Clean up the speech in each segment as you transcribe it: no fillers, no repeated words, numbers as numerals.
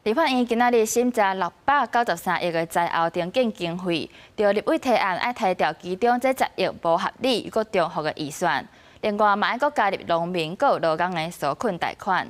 立法院今仔日审查693亿的财后重建经费，就立委提案爱提调其中这10亿无合理又搁重复的预算，另外嘛爱搁加入农民搁有劳工的纾困贷款。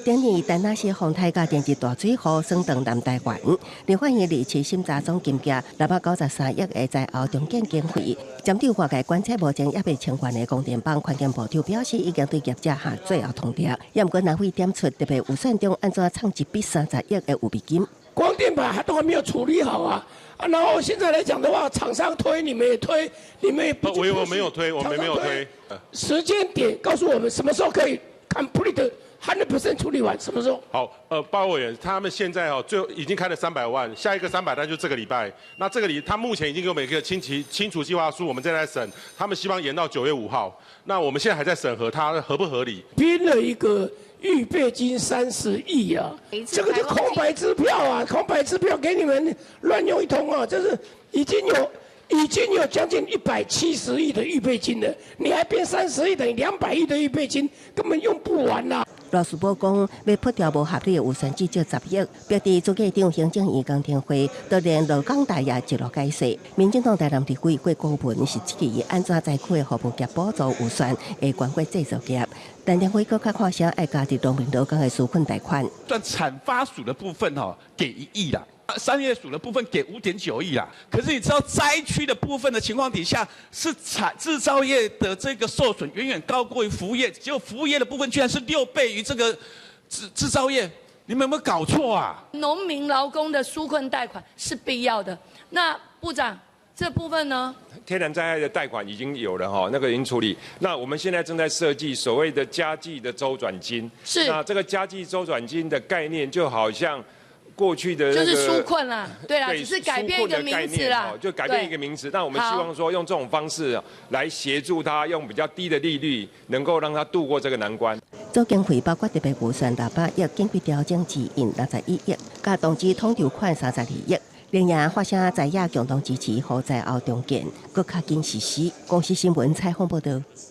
今年丹那市洪台甲电子大水河升等南台湾，立法院2次审查总金额693亿的财后重建经费，针对外界观测目前也未清完的供电帮环境部长表示，已经对业者下最后通牒，也毋过南会点出特别预算中安怎创1笔30亿的预备金。光电板还都还没有处理好啊！然后现在来讲的话，厂商推你们也推，你们也不去。我没有推，我们没有推。时间点告诉我们什么时候可以 complete 100% 处理完，什么时候？好，报委员，他们现在最后已经开了300万，下一个300万就这个礼拜。那这个他目前已经给我们一个清除计划书，我们正在审，他们希望延到9月5号。那我们现在还在审核它合不合理。编了一个预备金30亿啊，这个就空白支票啊，空白支票给你们乱用一通啊，这是已经有将近170亿的预备金了，你还编30亿，等于200亿的预备金，根本用不完啦。 罗斯堡讲，要破掉无合理的预算至少10亿，标示主计长行政院工程会都连劳工大也一路解释。民进党台南地区过顾问是质疑安怎采取的服务业补助预算会关过制造业，但联会搁较看啥爱加入农民劳工的纾困贷款。算产发署的部分给1亿啦。 商业署的部分给5.9亿啦，可是你知道灾区的部分的情况底下，是制造业的这个受损远远高过于服务业，结果服务业的部分居然是6倍于这个制造业，你们有没有搞错啊？农民劳工的纾困贷款是必要的，那部长这部分呢？天然灾害的贷款已经有了哈，那个已经处理。那我们现在正在设计所谓的家计的周转金，是那这个家计周转金的概念就好像。 过去的就是纾困啦，对啦，只是改变一个名词啦，就改变一个名词。那我们希望说用这种方式来协助他，用比较低的利率，能够让他度过这个难关。总经费包括特别预算600亿，经费调整指引61亿，加动资统筹款32亿。另外发生在野共同支持和在后重建，搁较紧实施。公司新闻采访报道。